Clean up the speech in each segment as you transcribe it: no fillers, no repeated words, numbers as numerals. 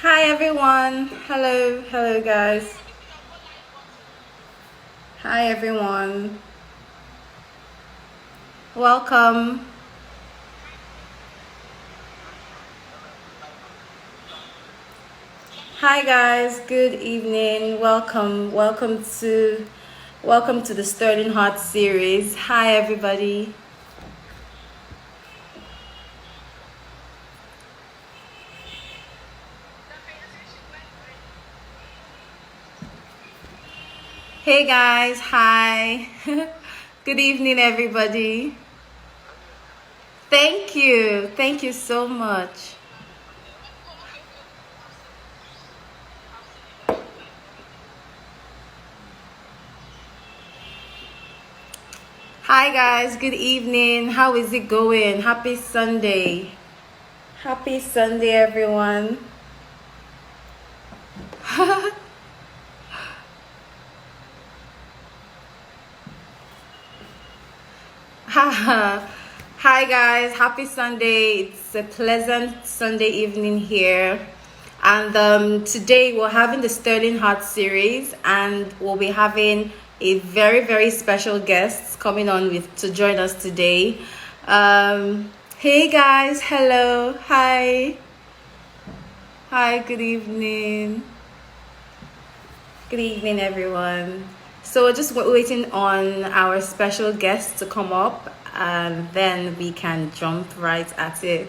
Hi everyone. Hello guys. Hi everyone. Welcome. Hi guys. Good evening. Welcome to the Sterling Heart series. Hi everybody. Hey guys. Hi. Good evening everybody. Thank you. Thank you so much. Hi guys, good evening. How is it going? Happy Sunday. Happy Sunday, everyone. Hi guys, happy Sunday. It's a pleasant Sunday evening here. And today we're having the Sterling Heart series, and we'll be having a very special guest coming on with to join us today. Hey guys, hello. Hi, good evening. Good evening, everyone. So we're just waiting on our special guest to come up, and then we can jump right at it.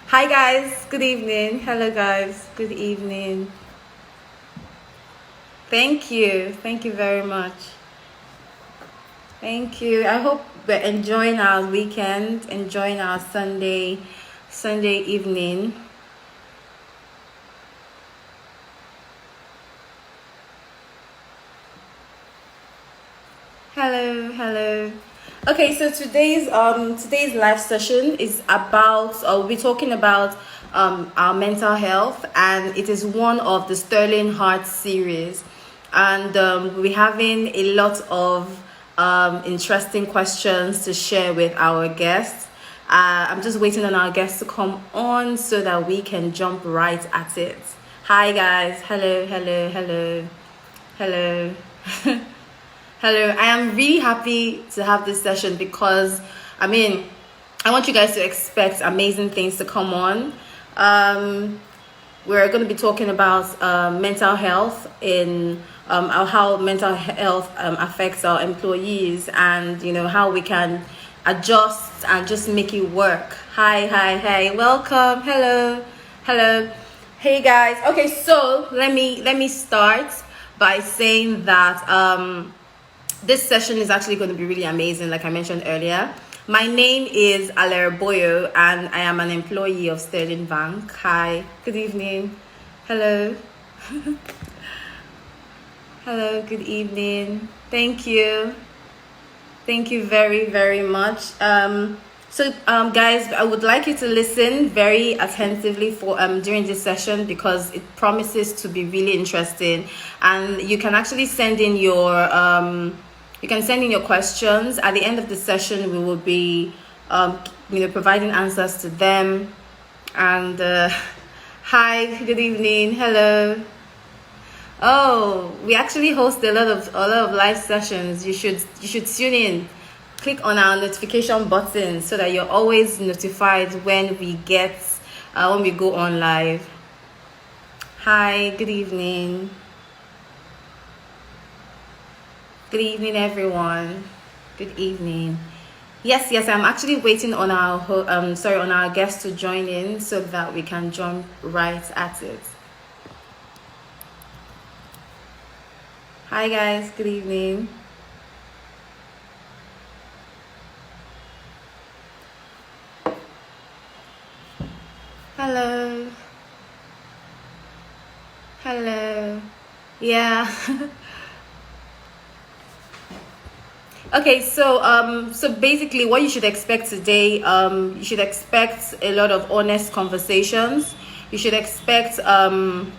Hi, guys. Good evening. Hello, guys. Good evening. Thank you. Thank you very much. Thank you. I hope we're enjoying our weekend, enjoying our Sunday evening. Hello. Okay, so today's live session is about we'll be talking about our mental health, and it is one of the Sterling Heart series, and we'll be having a lot of interesting questions to share with our guests. I'm just waiting on our guests to come on so that we can jump right at it. Hi guys, hello. Hello, I am really happy to have this session because, I want you guys to expect amazing things to come on. We're going to be talking about mental health in how mental health affects our employees, and how we can adjust and just make it work. Hi, welcome. Hello. Hey guys. Okay, so let me start by saying that this session is actually going to be really amazing, like I mentioned earlier. My name is Alera Boyo, and I am an employee of Sterling Bank. Hi, good evening. Hello. Hello, good evening. Thank you. Thank you very much. Guys, I would like you to listen very attentively for during this session, because it promises to be really interesting, and you can actually send in your questions. At the end of the session, we will be providing answers to them. And hi, good evening. Hello. Oh, we actually host a lot of live sessions. You should tune in. Click on our notification button so that you're always notified when we go on live. Hi, good evening. Good evening, everyone. Good evening. Yes, I'm actually waiting on our guest to join in so that we can jump right at it. Hi guys, good evening. Hello. Yeah. Okay, so basically what you should expect today, you should expect a lot of honest conversations. You should expect we're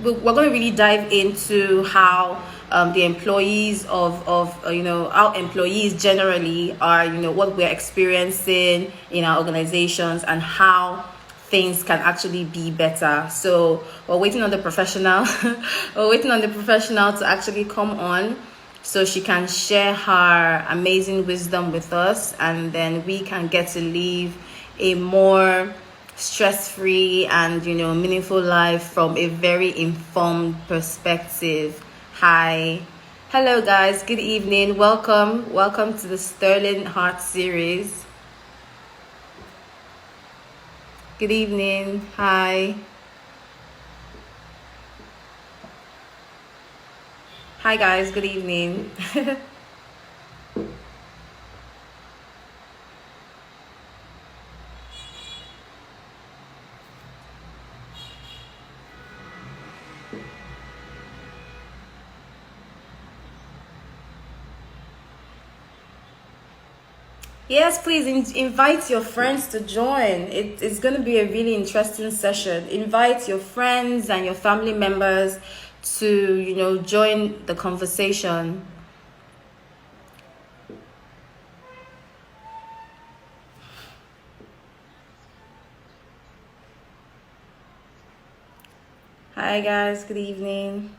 going to really dive into how the employees of our employees generally are, what we're experiencing in our organizations, and how things can actually be better. So we're waiting on the professional. We're waiting on the professional to actually come on so she can share her amazing wisdom with us, and then we can get to live a more stress-free and meaningful life from a very informed perspective. Hi. Hello guys, good evening. Welcome to the Sterling Heart series. Good evening. Hi. Hi guys, good evening. Yes, please invite your friends to join. It's going to be a really interesting session. Invite your friends and your family members to, join the conversation. Hi guys, good evening.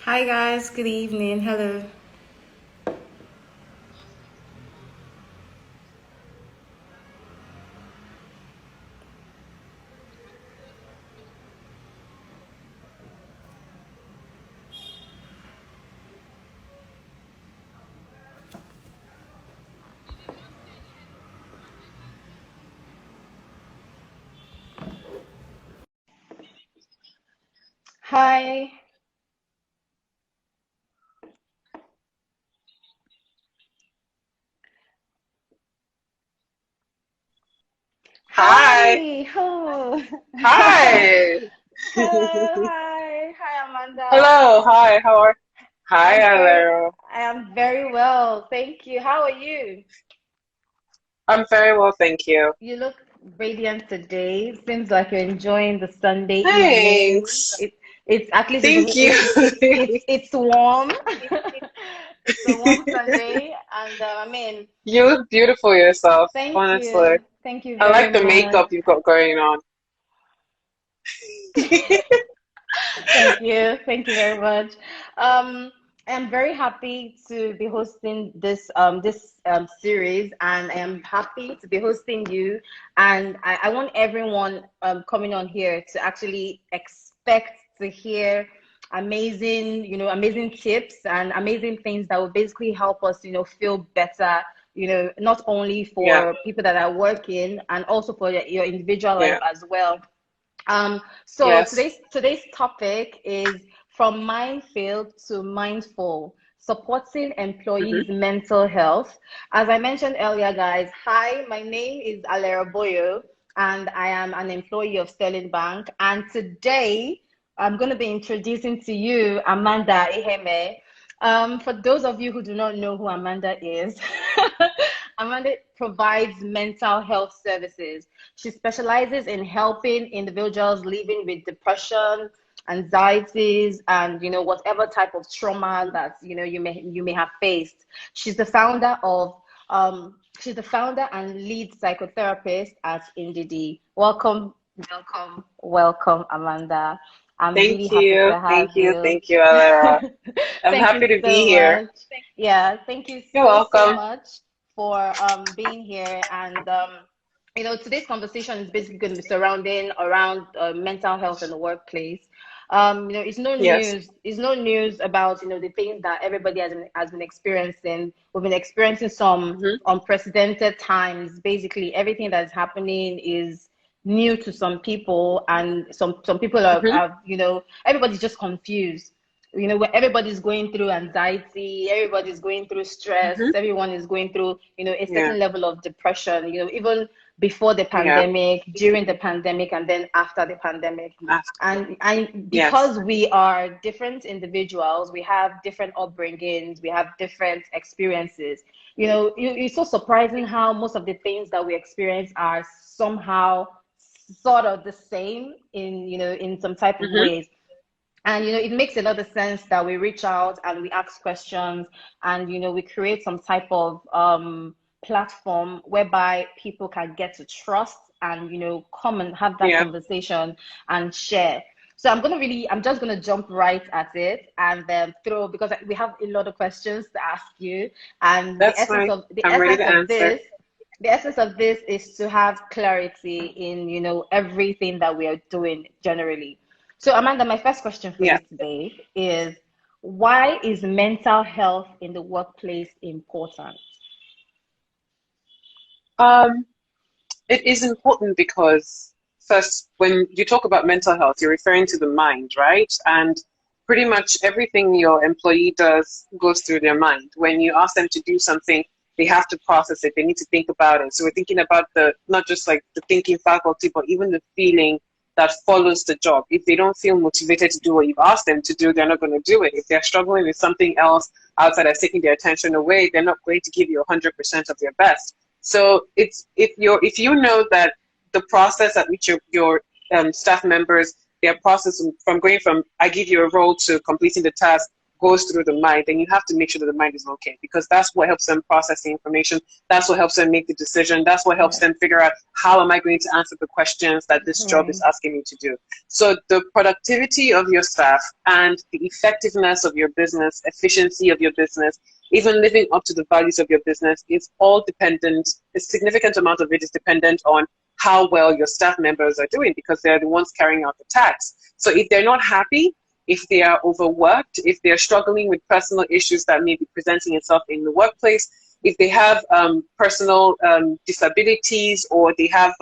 Hi guys, good evening. Hello. Hi. Hi. Hi. Oh. Hi. Hello. Hi. Hi, Amanda. Hello. Hi. How are? Hi, I'm very, hello. I am very well. Thank you. How are you? I'm very well, thank you. You look radiant today. Seems like you're enjoying the Sunday evening. Thanks. It's at least Thank you. it's warm. It's a warm Sunday, and I mean, You look beautiful yourself, honestly. thank you I very like the much. makeup you've got going on. Thank you very much. I'm very happy to be hosting this series, and I am happy to be hosting you. And I want everyone coming on here to actually expect to hear amazing tips and amazing things that will basically help us, feel better. Not only Yeah, for people that are working, and also for your individual life yeah, as well. So yes. today's topic is from minefield to mindful, supporting employees' hmm mental health. As I mentioned earlier, guys, hi, my name is Alera Boyo, and I am an employee of Sterling Bank. And today, I'm going to be introducing to you Amanda Iheme. For those of you who do not know who Amanda is, Amanda provides mental health services. She specializes in helping individuals living with depression, anxieties, and whatever type of trauma that you may have faced. She's the founder of she's the founder and lead psychotherapist at NDD. Welcome, Amanda. I'm really Thank happy you. to have Thank you. you. Thank you, Alera. I'm Thank you happy to be so here. much. Yeah, thank you You're so welcome. much. for being here. And today's conversation is basically going to be surrounding around mental health in the workplace. It's no Yes. news. It's no news about the things that everybody has been experiencing. We've been experiencing some Mm-hmm. unprecedented times. Basically, everything that's happening is new to some people, and some people Mm-hmm. are everybody's just confused. Where everybody's going through anxiety, everybody's going through stress, Mm-hmm. everyone is going through a Yeah. certain level of depression, even before the Yeah. pandemic, during the pandemic, and then after the pandemic. After. And Yes. because we are different individuals, we have different upbringings, we have different experiences. It's so surprising how most of the things that we experience are somehow sort of the same in some type of Mm-hmm. ways. And it makes a lot of sense that we reach out and we ask questions, and we create some type of platform whereby people can get to trust and come and have that Yeah. conversation and share. So I'm just gonna jump right at it and then throw, because we have a lot of questions to ask you. And the That's essence fine. of the I'm ready essence to of answer. this the essence of this is to have clarity in everything that we are doing generally. So, Amanda, my first question for Yeah. you today is, why is mental health in the workplace important? Um, it is important because first, when you talk about mental health, you're referring to the mind, right? And pretty much everything your employee does goes through their mind. When you ask them to do something, they have to process it. They need to think about it. So we're thinking about the not just like the thinking faculty, but even the feeling that follows the job. If they don't feel motivated to do what you've asked them to do, they're not going to do it. If they're struggling with something else outside that's taking their attention away, they're not going to give you 100% of their best. So it's if you know that the process at which your staff members, their process from going from I give you a role to completing the task goes through the mind, then you have to make sure that the mind is okay, because that's what helps them process the information. That's what helps them make the decision. That's what helps Yeah. them figure out how am I going to answer the questions that this job is Right. asking me to do. So the productivity of your staff and the effectiveness of your business, efficiency of your business, even living up to the values of your business is all dependent, a significant amount of it is dependent on how well your staff members are doing, because they're the ones carrying out the tasks. So if they're not happy, if they are overworked, if they're struggling with personal issues that may be presenting itself in the workplace, if they have personal disabilities, or they have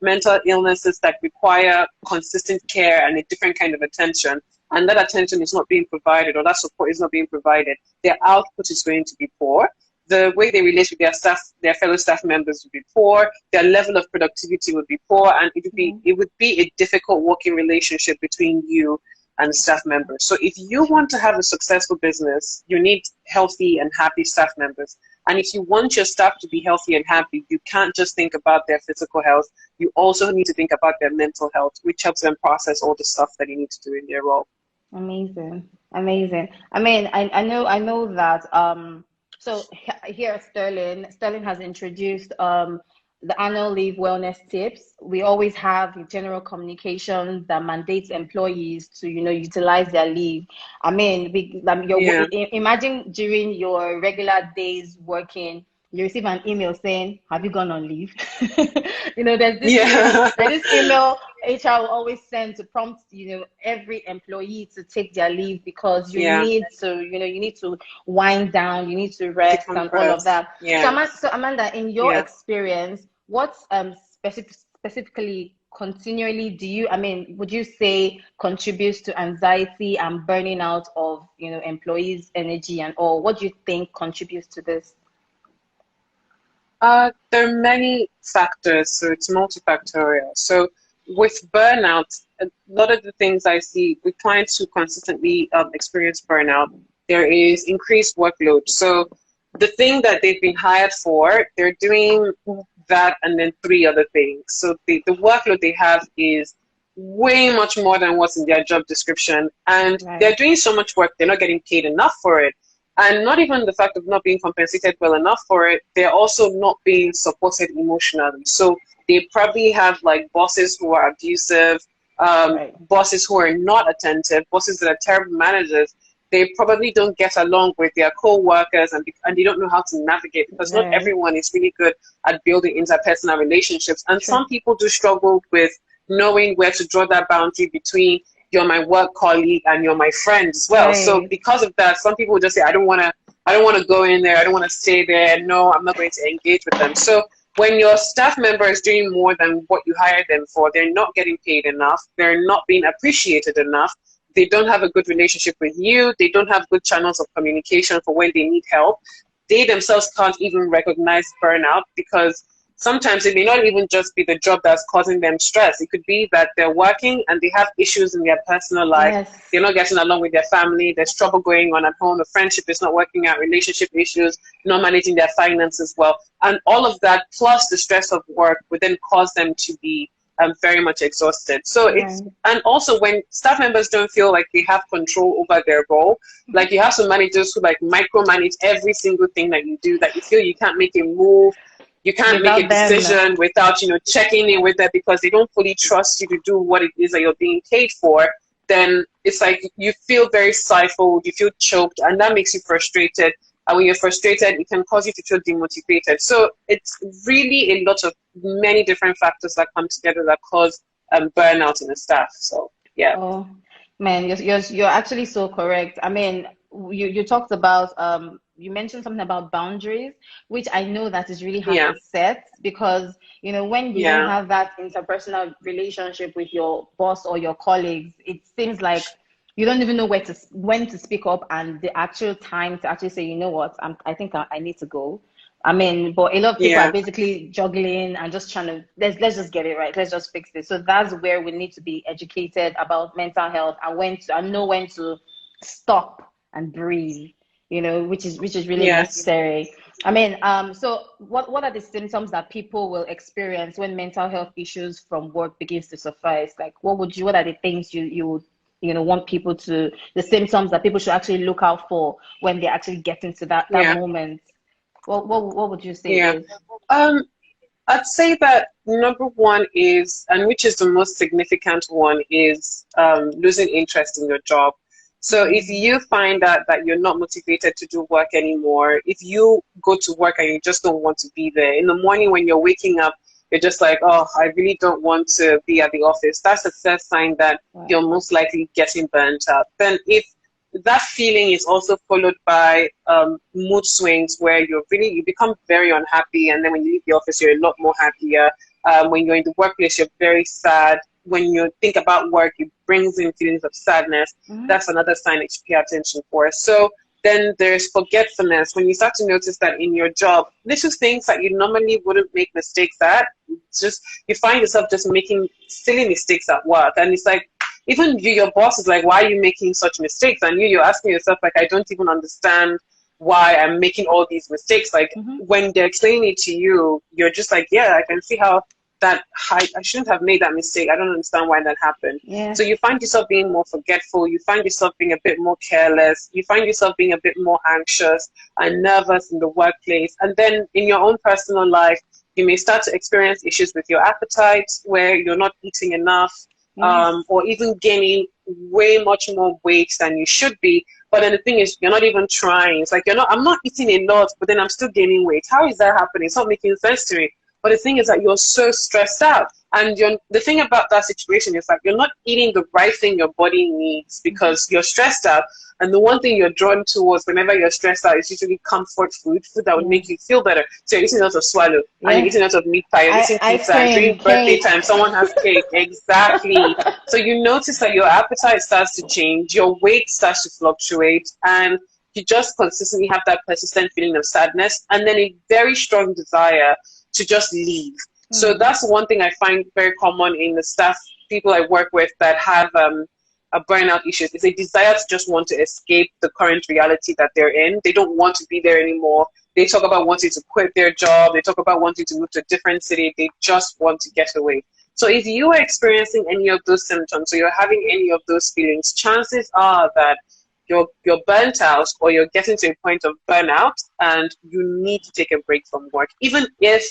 mental illnesses that require consistent care and a different kind of attention, and that attention is not being provided, or that support is not being provided, their output is going to be poor. The way they relate with their staff, their fellow staff members would be poor. Their level of productivity would be poor, and Yeah. it would be a difficult working relationship between you and staff members. So if you want to have a successful business, you need healthy and happy staff members. And if you want your staff to be healthy and happy, you can't just think about their physical health. You also need to think about their mental health, which helps them process all the stuff that they need to do in their role. Amazing. Amazing. I mean, I know that so here at Sterling has introduced the annual leave wellness tips. We always have general communications that mandates employees to utilize their leave. I mean, Yeah, imagine during your regular days working, you receive an email saying, "Have you gone on leave?" yeah, there's this email HR will always send to prompt every employee to take their leave, because yeah. you need to wind down, you need to rest and all of Decompress. that. So Yes, Amanda, in your yeah. experience, what specifically continually do you, I mean, would you say contributes to anxiety and burning out of employees' energy and all? What do you think contributes to this? There are many factors, so it's multifactorial. So with burnout, a lot of the things I see with clients who consistently experience burnout, there is increased workload. So the thing that they've been hired for, they're doing that and then three other things. So the workload they have is way much more than what's in their job description. And they're Right. doing so much work, they're not getting paid enough for it. And not even the fact of not being compensated well enough for it, they're also not being supported emotionally. So they probably have like bosses who are abusive, Right. bosses who are not attentive, bosses that are terrible managers. they probably don't get along with their co-workers, and they don't know how to navigate, because not Right. everyone is really good at building interpersonal relationships. And True. some people do struggle with knowing where to draw that boundary between you're my work colleague and you're my friend as well. So Right. because of that, some people just say, I don't want to go in there, I don't want to stay there, no, I'm not going to engage with them. So when your staff member is doing more than what you hired them for, they're not getting paid enough, they're not being appreciated enough, they don't have a good relationship with you, they don't have good channels of communication for when they need help, they themselves can't even recognize burnout, because sometimes it may not even just be the job that's causing them stress. It could be that they're working and they have issues in their personal life. Yes. They're not getting along with their family. There's trouble going on at home. The friendship is not working out, relationship issues, not managing their finances well. And all of that, plus the stress of work, would then cause them to be very much exhausted. So Right. and also when staff members don't feel like they have control over their role, like you have some managers who like micromanage every single thing that you do, that you feel you can't make a move, you can't make a Without them. decision without checking in with them, because they don't fully trust you to do what it is that you're being paid for. Then it's like you feel very stifled, you feel choked, and that makes you frustrated. And when you're frustrated, it can cause you to feel demotivated. So it's really a lot of many different factors that come together that cause burnout in the staff. So yeah. Oh, man, you're actually so correct. I mean, you talked about you mentioned something about boundaries, which I know that is really hard Yeah. to set because when you don't Yeah. have that interpersonal relationship with your boss or your colleagues, it seems like you don't even know when to speak up and the actual time to actually say, you know what, I think I need to go. I mean, but a lot of people are Yeah. basically juggling and just trying to let's just get it right. Let's just fix this. So that's where we need to be educated about mental health and know when to stop and breathe. Which is really Yes. necessary. I mean, so what are the symptoms that people will experience when mental health issues from work begins to surface? Like, what are the things you would want people to the symptoms that people should actually look out for when they actually get into that Yeah. moment? What would you say Yeah. it is? Um, I'd say that number one is, and which is the most significant one, is losing interest in your job. So if Mm, you find that you're not motivated to do work anymore, if you go to work and you just don't want to be there, in the morning when you're waking up, you're just like, oh, I really don't want to be at the office. That's a first sign that right. you're most likely getting burnt out. Then if that feeling is also followed by mood swings where you become very unhappy, and then when you leave the office you're a lot more happier. When you're in the workplace you're very sad. When you think about work it brings in feelings of sadness. Mm, That's another sign that you pay attention for. So then there's forgetfulness. When you start to notice that in your job, little things that you normally wouldn't make mistakes at, it's just you find yourself just making silly mistakes at work, and it's like, even you, your boss is like, why are you making such mistakes? And you're asking yourself, like, I don't even understand why I'm making all these mistakes. Like, mm-hmm. when they're explaining it to you, you're just like, yeah, I can see how I shouldn't have made that mistake. I don't understand why that happened. Yeah. So you find yourself being more forgetful. You find yourself being a bit more careless. You find yourself being a bit more anxious and nervous in the workplace. And then in your own personal life, you may start to experience issues with your appetite where you're not eating enough, Yes. or even gaining way much more weight than you should be. But then the thing is, you're not even trying. It's like I'm not eating a lot, but then I'm still gaining weight. How is that happening? It's not making sense to me. But the thing is that you're so stressed out. And the thing about that situation is like you're not eating the right thing your body needs Mm-hmm. because you're stressed out. And the one thing you're drawn towards whenever you're stressed out is usually comfort food that would Yeah. make you feel better. So you're eating lots of swallow, and you're Yeah. eating lots of meat pie, you're eating Ice pizza, and cream, during birthday cake. time, someone has cake. Exactly. So you notice that your appetite starts to change, your weight starts to fluctuate, and you just consistently have that persistent feeling of sadness, and then a very strong desire to just leave. So Hmm. that's one thing I find very common in the staff people I work with that have a burnout issues is a desire to just want to escape the current reality that they're in. They don't want to be there anymore. They talk about wanting to quit their job. They talk about wanting to move to a different city. They just want to get away. So if you are experiencing any of those symptoms or you're having any of those feelings, chances are that you're burnt out or you're getting to a point of burnout and you need to take a break from work, even if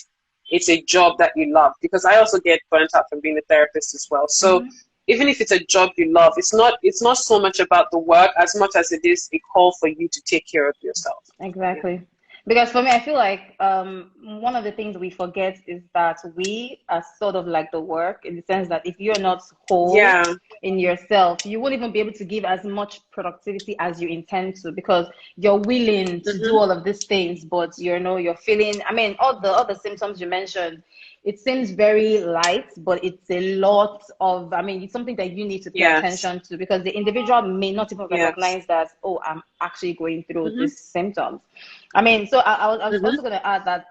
it's a job that you love. Because I also get burnt out from being a therapist as well. So Mm-hmm. even if it's a job you love, it's not so much about the work as much as it is a call for you to take care of yourself. Yeah. Exactly. Because for me, I feel like one of the things we forget is that we are sort of like the work, in the sense that if you're not whole Yeah. in yourself, you won't even be able to give as much productivity as you intend to, because you're willing to do Mm-hmm. all of these things, but you're feeling, I mean, all the symptoms you mentioned, it seems very light, but it's a lot of, I mean, it's something that you need to pay Yes. attention to, because the individual may not even Yes. recognize that, oh, I'm actually going through Mm-hmm. these symptoms. I mean, so I was Mm-hmm. also going to add that,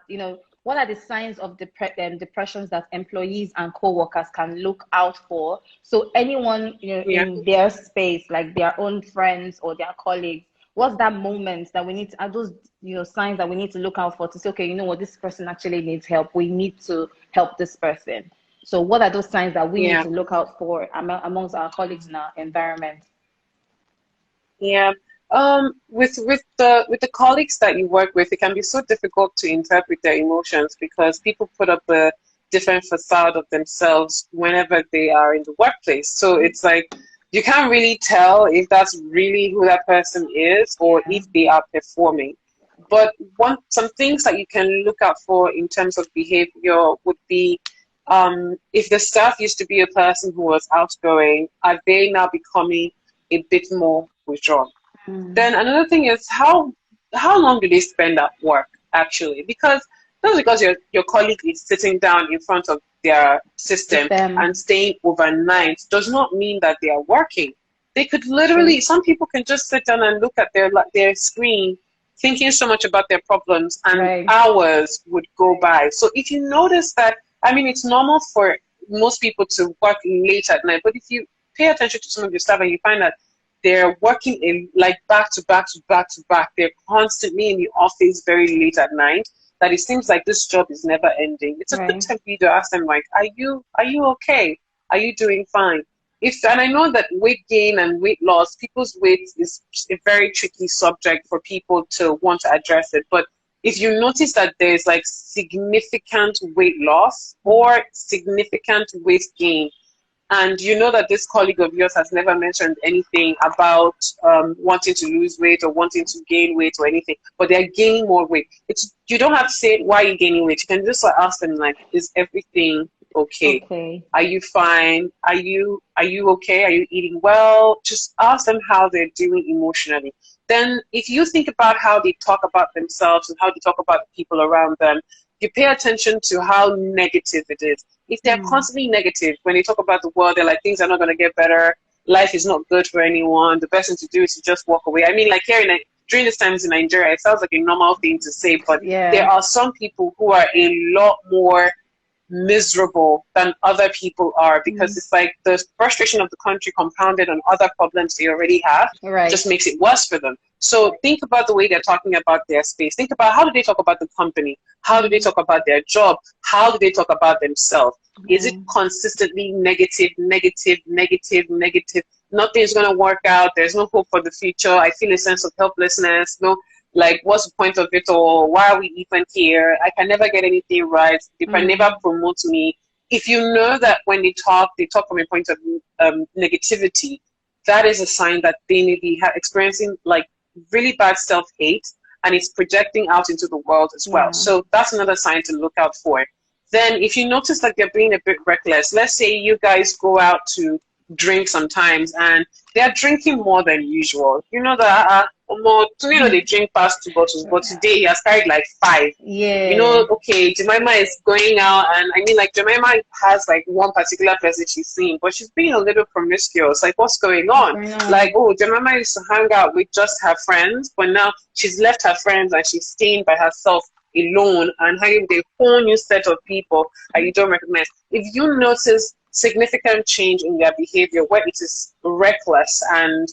what are the signs of depressions that employees and co-workers can look out for? So anyone, Yeah. in their space, like their own friends or their colleagues, what's that moment that we need to, are those, signs that we need to look out for to say, okay, you know what, this person actually needs help. We need to help this person. So what are those signs that we need Yeah. to look out for amongst our colleagues in our environment? Yeah. With the colleagues that you work with, it can be so difficult to interpret their emotions because people put up a different facade of themselves whenever they are in the workplace. So it's like you can't really tell if that's really who that person is or Yeah. if they are performing. But some things that you can look out for in terms of behavior would be if the staff used to be a person who was outgoing, are they now becoming a bit more withdrawn? Mm. Then another thing is how long do they spend at work actually? Because just because your colleague is sitting down in front of their system and System. staying overnight does not mean that they are working. They could True. literally, some people can just sit down and look at their screen, thinking so much about their problems, and Right. hours would go by. So if you notice that, I mean, it's normal for most people to work late at night, but if you pay attention to some of your stuff and you find that they're working in like back to back to back to back. They're constantly in the office very late at night. That it seems like this job is never ending. It's a good Right. time for you to ask them like, are you okay? Are you doing fine? If and I know that weight gain and weight loss, people's weight is a very tricky subject for people to want to address it. But if you notice that there's like significant weight loss or significant weight gain, and you know that this colleague of yours has never mentioned anything about wanting to lose weight or wanting to gain weight or anything, but they're gaining more weight. It's you don't have to say why you're gaining weight. You can just like ask them like, is everything okay? Okay. Are you fine? Are you okay? Are you eating well? Just ask them how they're doing emotionally. Then if you think about how they talk about themselves and how they talk about the people around them, you pay attention to how negative it is. If they're Mm. constantly negative, when they talk about the world, they're like, things are not going to get better. Life is not good for anyone. The best thing to do is to just walk away. I mean, like here during this times in Nigeria, it sounds like a normal thing to say, but there Yeah. are some people who are a lot more miserable than other people are because Mm. it's like the frustration of the country compounded on other problems they already have Right. just makes it worse for them. So think about the way they're talking about their space. Think about how do they talk about the company? How do they Mm. talk about their job? How do they talk about themselves? Is it Yeah. consistently negative, negative, negative, negative? Nothing's going to work out. There's no hope for the future. I feel a sense of helplessness. No, like what's the point of it all? Why are we even here? I can never get anything right. They can never Mm. promote me. If you know that when they talk from a point of negativity, that is a sign that they may be experiencing like really bad self-hate and it's projecting out into the world as well. Yeah. So that's another sign to look out for. Then if you notice that they're being a bit reckless, let's say you guys go out to drink sometimes and they're drinking more than usual. You know that more, they drink past 2 bottles, but today he has carried like five. Yeah. Okay, Jemima is going out, and I mean, like, Jemima has like one particular person she's seeing, but she's being a little promiscuous. Like, what's going What's on? going Like, on? oh, Jemima used to hang out with just her friends, but now she's left her friends and she's staying by herself alone and hanging with a whole new set of people that you don't recognize. If you notice significant change in their behavior where it is reckless and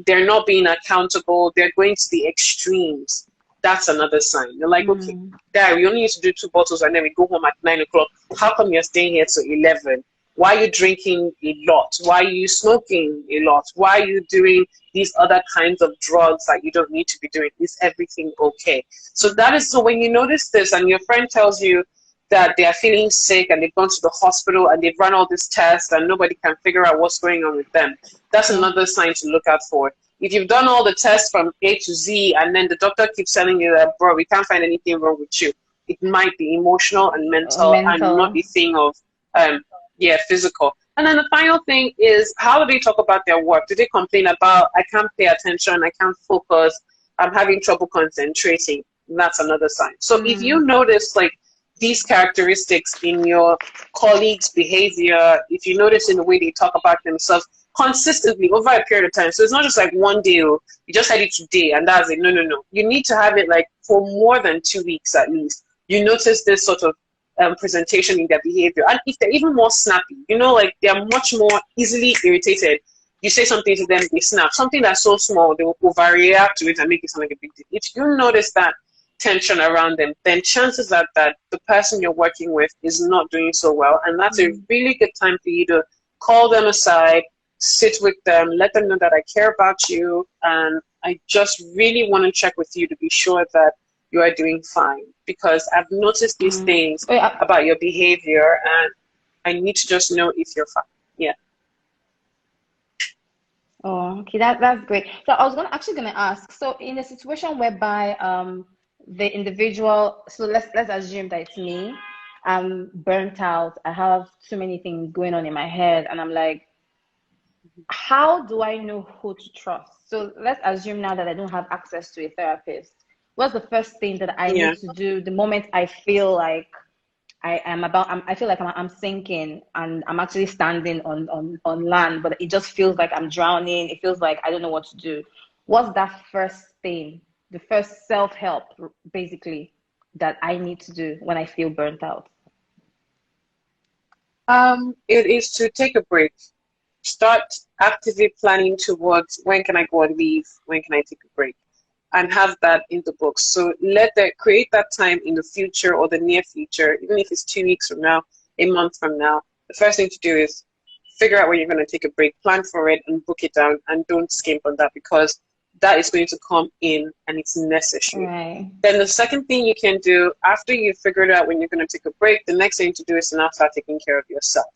they're not being accountable, they're going to the extremes, that's another sign. You're like, okay, Mm. Dad, we only need to do 2 bottles and then we go home at 9 o'clock. How come you're staying here till 11? Why are you drinking a lot? Why are you smoking a lot? Why are you doing these other kinds of drugs that you don't need to be doing? Is everything okay? So that is so when you notice this and your friend tells you, that they are feeling sick and they've gone to the hospital and they've run all these tests and nobody can figure out what's going on with them. That's another sign to look out for. If you've done all the tests from A to Z and then the doctor keeps telling you that, bro, we can't find anything wrong with you, it might be emotional and mental and not a thing of, physical. And then the final thing is, how do they talk about their work? Do they complain about, I can't pay attention, I can't focus, I'm having trouble concentrating? That's another sign. So if you notice like these characteristics in your colleagues' behavior, if you notice in the way they talk about themselves consistently over a period of time, so it's not just like one day, you just had it today and that's it. No, no, no. You need to have it like for more than 2 weeks at least. You notice this sort of presentation in their behavior. And if they're even more snappy, like they're much more easily irritated. You say something to them, they snap. Something that's so small, they will overreact to it and make it sound like a big deal. If you notice that tension around them, then chances are that the person you're working with is not doing so well. And that's a really good time for you to call them aside, sit with them, let them know that I care about you, and I just really want to check with you to be sure that you are doing fine, because I've noticed these things about your behavior and I need to just know if you're fine. Yeah. Oh, okay, that's great. So I was actually gonna ask, so in a situation whereby the individual, so let's assume that it's me, I'm burnt out, I have too many things going on in my head, and I'm like, how do I know who to trust? So let's assume now that I don't have access to a therapist. What's the first thing that I need to do the moment I feel like I feel like I'm sinking and I'm actually standing on land, but it just feels like I'm drowning. It feels like I don't know what to do. What's that first thing, the first self-help basically that I need to do when I feel burnt out? It is to take a break. Start actively planning towards when can I go on leave, when can I take a break, and have that in the books. So create that time in the future or the near future, even if it's 2 weeks from now, a month from now. The first thing to do is figure out when you're going to take a break, plan for it, and book it down, and don't skimp on that, because that is going to come in and it's necessary. Right. Then the second thing you can do after you've figured out when you're going to take a break, the next thing to do is to now start taking care of yourself.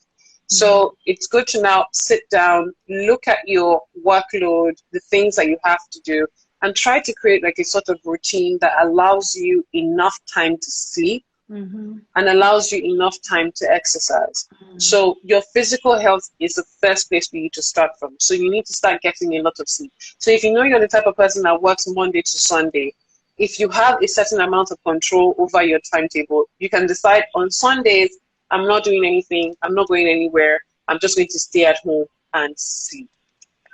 So it's good to now sit down, look at your workload, the things that you have to do, and try to create like a sort of routine that allows you enough time to sleep and allows you enough time to exercise. So your physical health is the first place for you to start from. So you need to start getting a lot of sleep. So if you know you're the type of person that works Monday to Sunday, if you have a certain amount of control over your timetable, you can decide on Sundays, I'm not doing anything, I'm not going anywhere, I'm just going to stay at home and sleep.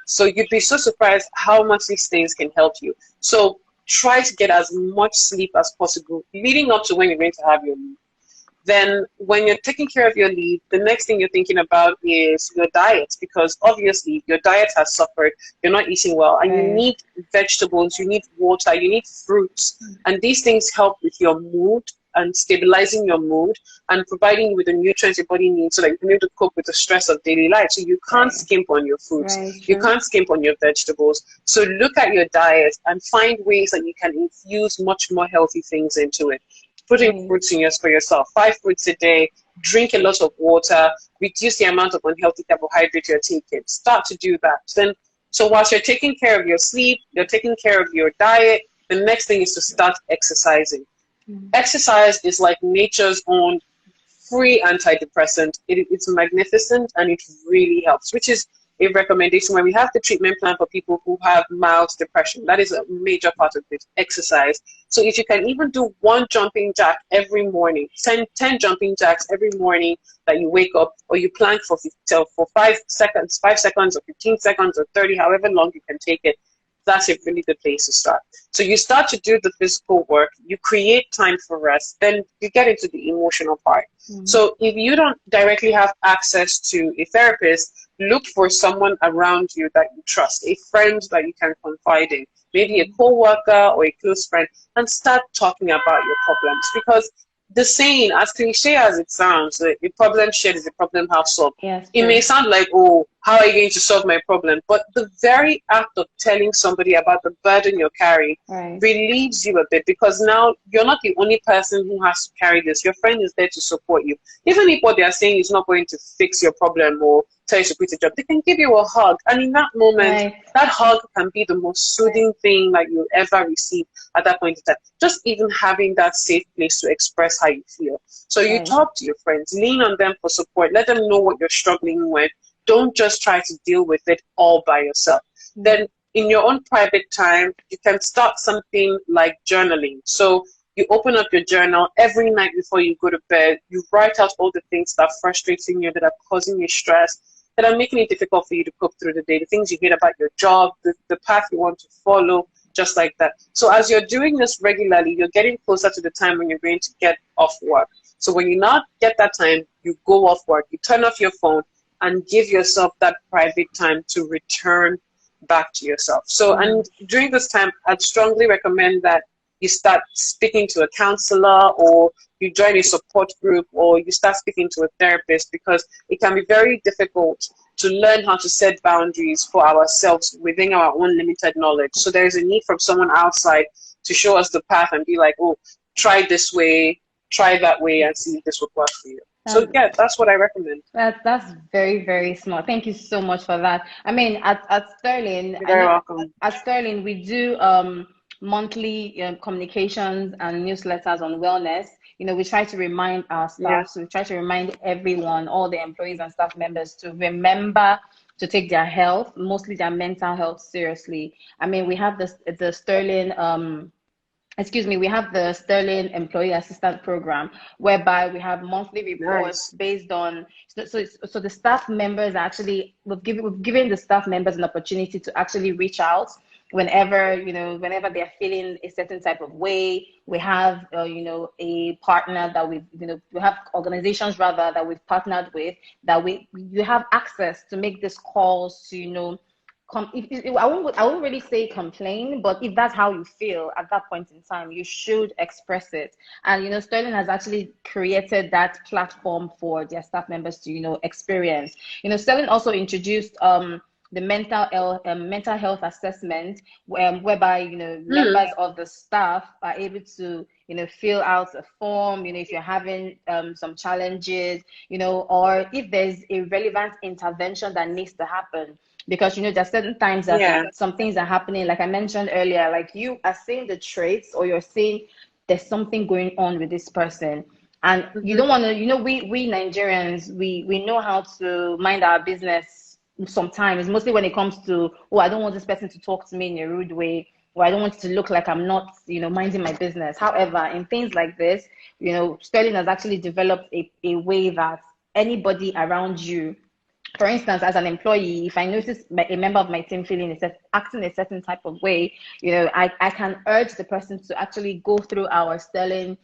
So you'd be so surprised how much these things can help you. So try to get as much sleep as possible leading up to when you're going to have your leave. Then when you're taking care of your leave, the next thing you're thinking about is your diet, because obviously your diet has suffered, you're not eating well, and you need vegetables, you need water, you need fruits, and these things help with your mood and stabilizing your mood and providing you with the nutrients your body needs so that you can be able to cope with the stress of daily life. So you can't skimp on your fruits. You can't skimp on your vegetables. So look at your diet and find ways that you can infuse much more healthy things into it. Put in fruits for yourself, 5 fruits a day, drink a lot of water, reduce the amount of unhealthy carbohydrate you're taking. Start to do that. So whilst you're taking care of your sleep, you're taking care of your diet, the next thing is to start exercising. Exercise is like nature's own free antidepressant. It's magnificent and it really helps, which is a recommendation when we have the treatment plan for people who have mild depression. That is a major part of it, exercise. So if you can even do 1 jumping jack every morning, 10 jumping jacks every morning that you wake up, or you plank for 5 seconds or 15 seconds or 30, however long you can take it, that's a really good place to start. So you start to do the physical work, you create time for rest, then you get into the emotional part. So if you don't directly have access to a therapist, look for someone around you that you trust, a friend that you can confide in, maybe a co-worker or a close friend, and start talking about your problems. Because the saying, as cliche as it sounds, a problem shared is a problem half solved. Yes, It true. may sound like, oh, how are you going to solve my problem? But the very act of telling somebody about the burden you're carrying Right. relieves you a bit, because now you're not the only person who has to carry this. Your friend is there to support you. Even if what they are saying is not going to fix your problem or tell you to quit a job, they can give you a hug. And in that moment, Right. that hug can be the most soothing thing that you'll ever receive at that point in time. Just even having that safe place to express how you feel. So you Right. talk to your friends, lean on them for support, let them know what you're struggling with. Don't just try to deal with it all by yourself. Mm. Then in your own private time, you can start something like journaling. So you open up your journal every night before you go to bed. You write out all the things that are frustrating you, that are causing you stress, that are making it difficult for you to cope through the day, the things you hate about your job, the path you want to follow, just like that. So as you're doing this regularly, you're getting closer to the time when you're going to get off work. So when you not get that time, you go off work, you turn off your phone and give yourself that private time to return back to yourself. So, Mm. and during this time, I'd strongly recommend that you start speaking to a counselor, or you join a support group, or you start speaking to a therapist, because it can be very difficult to learn how to set boundaries for ourselves within our own limited knowledge. So there is a need from someone outside to show us the path and be like, oh, try this way, try that way, and see if this would work for you. So That's, yeah, that's what I recommend. that's very, very smart. Thank you so much for that. I mean, at Sterling, You're I very know welcome. at Sterling we do monthly communications and newsletters on wellness. You know, we try to remind our Yeah. staff, so we try to remind everyone, all the employees and staff members, to remember to take their health, mostly their mental health, seriously. I mean, we have the Sterling we have the Sterling Employee Assistant Program, whereby we have monthly reports Nice. based on, so the staff members actually, we've given the staff members an opportunity to actually reach out whenever, whenever they're feeling a certain type of way. We have, a partner that we have organizations rather that we've partnered with, that you have access to make these calls to, I won't really say complain, but if that's how you feel at that point in time, you should express it. And Sterling has actually created that platform for their staff members to experience. Sterling also introduced the mental health assessment, whereby Mm, members of the staff are able to fill out a form, if you're having some challenges, or if there's a relevant intervention that needs to happen, because there's certain times that yeah. some things are happening, like I mentioned earlier, like you are seeing the traits, or you're seeing there's something going on with this person, and you Mm-hmm. don't want to, we Nigerians, we know how to mind our business sometimes, mostly when it comes to, oh, I don't want this person to talk to me in a rude way, or I don't want it to look like I'm not minding my business. However, in things like this, Sterling has actually developed a way that anybody around you, for instance, as an employee, if I notice a member of my team acting a certain type of way, I can urge the person to actually go through our Sterling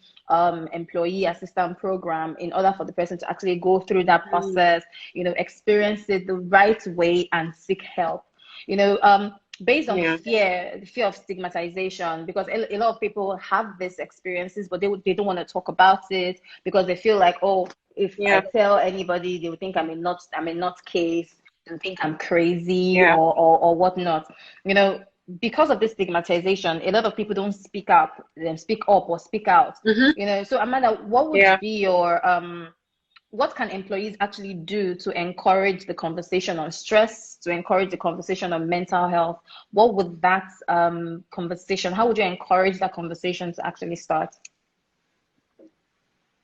employee assistant program, in order for the person to actually go through that Mm, process, experience it the right way and seek help. You know, based on yeah. fear of stigmatization, because a lot of people have these experiences, but they don't want to talk about it, because they feel like, oh, if I Yeah. tell anybody, they will think I'm a not case, they'll think I'm crazy, Yeah. or whatnot. You know, because of this stigmatization, a lot of people don't speak up or speak out. Mm-hmm. So Amanda, what would Yeah. be your what can employees actually do to encourage the conversation on stress, to encourage the conversation on mental health? What would that conversation, how would you encourage that conversation to actually start?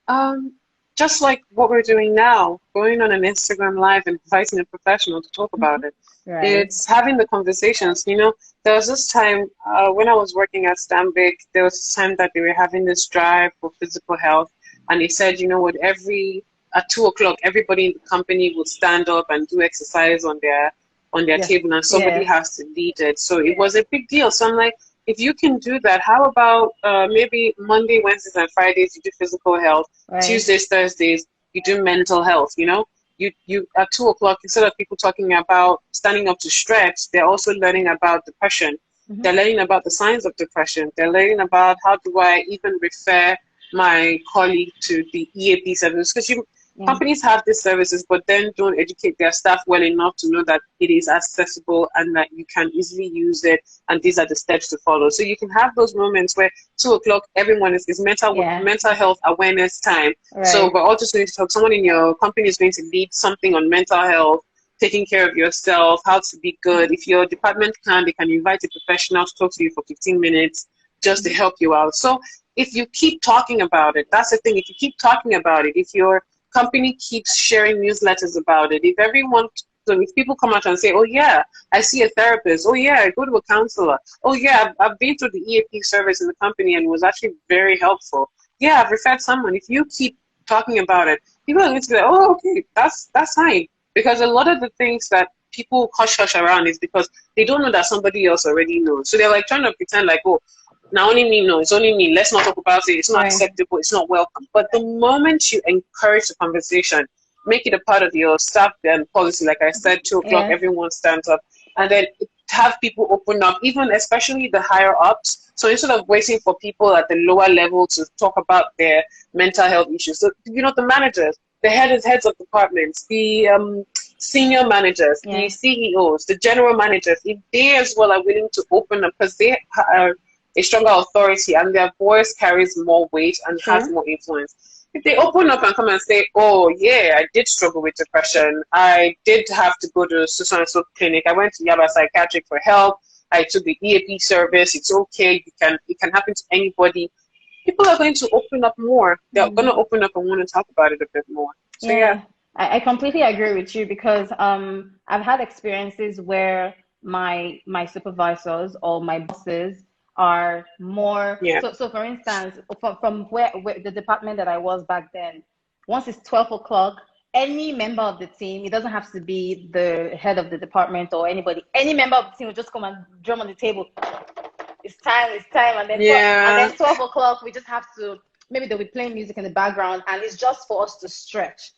Um, just like what we're doing now, going on an Instagram live and inviting a professional to talk about it. Right. It's having the conversations. There was this time when I was working at Stanbic, there was this time that they were having this drive for physical health, and they said, you know what, at 2 o'clock, everybody in the company would stand up and do exercise on their Yes. table, and somebody Yes. has to lead it. So it was a big deal. So I'm like, if you can do that, how about maybe Monday, Wednesdays, and Fridays you do physical health, Right. Tuesdays, Thursdays you do mental health. You at 2 o'clock, instead of people talking about standing up to stretch, they're also learning about depression. Hmm. They're learning about the signs of depression. They're learning about how do I even refer my colleague to the EAP service, because you Yeah. companies have these services but then don't educate their staff well enough to know that it is accessible and that you can easily use it, and these are the steps to follow. So you can have those moments where 2 o'clock everyone is Yeah. mental health awareness time. So Right. we're all just going to talk, someone in your company is going to lead something on mental health, taking care of yourself, how to be good. If your department can, they can invite a professional to talk to you for 15 minutes just to help you out. So if you keep talking about it, that's the thing. If you keep talking about it, if your company keeps sharing newsletters about it, if everyone, so if people come out and say, oh yeah, I see a therapist, oh yeah, I go to a counselor, oh yeah, I've been through the EAP service in the company and it was actually very helpful. Yeah, I've referred someone. If you keep talking about it, people are going to be like, oh, okay, that's fine. Because a lot of the things that people hush hush around is because they don't know that somebody else already knows. So they're like trying to pretend like, oh, now only me know, it's only me. Let's not talk about it. It's not Right. acceptable. It's not welcome. But the moment you encourage the conversation, make it a part of your staff and policy, like I said, 2 o'clock, Yes. everyone stands up, and then have people open up, even especially the higher ups. So instead of waiting for people at the lower level to talk about their mental health issues, so, the managers, the heads of departments, the senior managers, the Yeah. CEOs, the general managers, if they as well are willing to open up, because they are a stronger authority and their voice carries more weight and has True. more influence. If they open up and come and say, oh, yeah, I did struggle with depression. I did have to go to so and so clinic. I went to Yaba Psychiatric for help. I took the EAP service. It's okay. It can happen to anybody. People are going to open up more. They're going to Mm. open up and want to talk about it a bit more. So, yeah. Yeah, I completely agree with you because I've had experiences where my supervisors or my bosses are more Yeah. so for instance from where the department that I was back then, once it's 12 o'clock, any member of the team, it doesn't have to be the head of the department or anybody, any member of the team will just come and drum on the table, it's time, and then Yeah. 12 o'clock, we just have to, maybe they'll be playing music in the background, and it's just for us to stretch.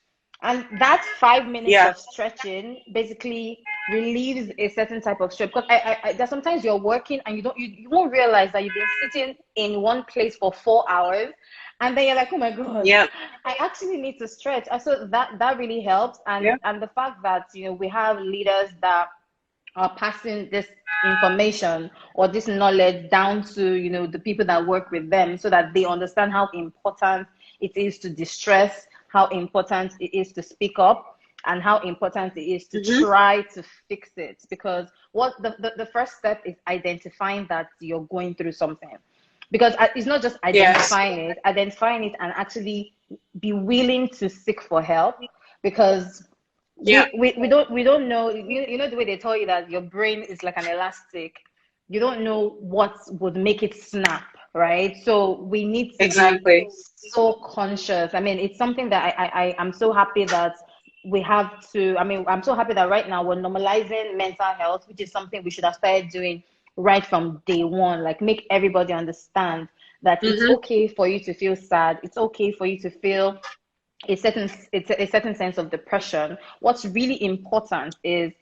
And that 5 minutes Yeah. of stretching basically relieves a certain type of stress. Because there's sometimes you're working and you won't realize that you've been sitting in one place for 4 hours, and then you're like, oh my god, Yeah. I actually need to stretch. And so that really helps. Yeah. And the fact that we have leaders that are passing this information or this knowledge down to the people that work with them so that they understand how important it is to distress, how important it is to speak up, and how important it is to Mm-hmm. try to fix it. Because what the first step is identifying that you're going through something, because it's not just Yes. identifying it and actually be willing to seek for help. Because Yeah. we don't know, the way they tell you that your brain is like an elastic, you don't know what would make it snap, right? So we need to be Exactly. so conscious. I mean, it's something that I'm so happy that we have to, I mean, I'm so happy that right now we're normalizing mental health, which is something we should have started doing right from day one. Like, make everybody understand that it's Mm-hmm. okay for you to feel sad, it's okay for you to feel a certain sense of depression. What's really important is,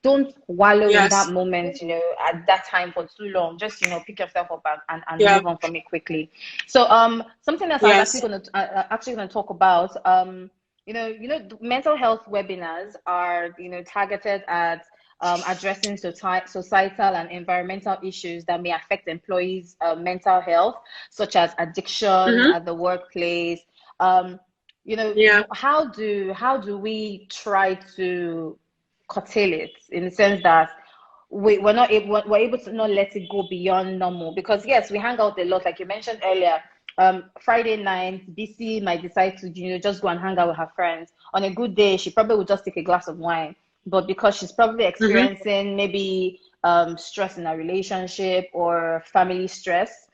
don't wallow in that Yes. moment, at that time for too long. Just pick yourself up and Yeah. move on from it quickly. So something else I was Yes. actually going to talk about, mental health webinars are targeted at addressing societal and environmental issues that may affect employees' mental health, such as addiction Mm-hmm. at the workplace. um, Yeah. how do we try to curtail it, in the sense that we're able to not let it go beyond normal? Because yes, we hang out a lot, like you mentioned earlier. Friday night, BC might decide to just go and hang out with her friends. On a good day, she probably would just take a glass of wine, but because she's probably Mm-hmm. experiencing maybe stress in a relationship or family stress,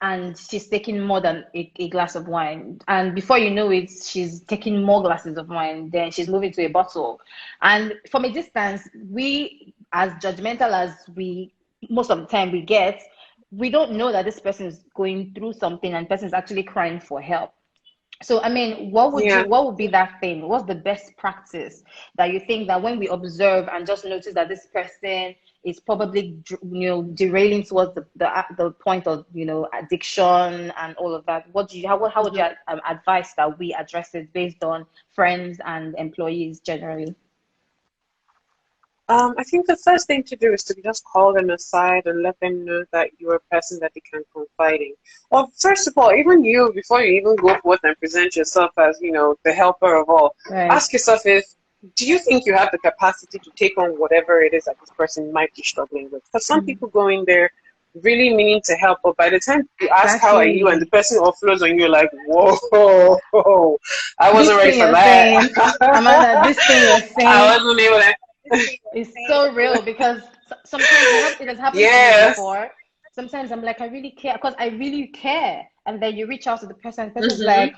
and she's taking more than a glass of wine, and before you know it, she's taking more glasses of wine, then she's moving to a bottle. And from a distance, we, as judgmental as we most of the time we get, we don't know that this person is going through something and person is actually crying for help. So, I mean, Yeah. what would be that thing? What's the best practice that you think that when we observe and just notice that this person is probably derailing towards the point of addiction and all of that. What do you how would you advise that we address it based on friends and employees generally? I think the first thing to do is to just call them aside and let them know that you're a person that they can confide in. Well, first of all, even you, before you even go forth and present yourself as, the helper of all, Right. ask yourself do you think you have the capacity to take on whatever it is that this person might be struggling with? Because some people go in there really meaning to help, but by the time you ask how are you and the Exactly. person offloads on you, like, whoa, I wasn't This ready thing for you're that. saying, Amanda, this thing you're I saying wasn't able to. is so real because sometimes it has happened to me Yes. before. Sometimes I'm like, I really care because I really care. And then you reach out to the person's Mm-hmm. like,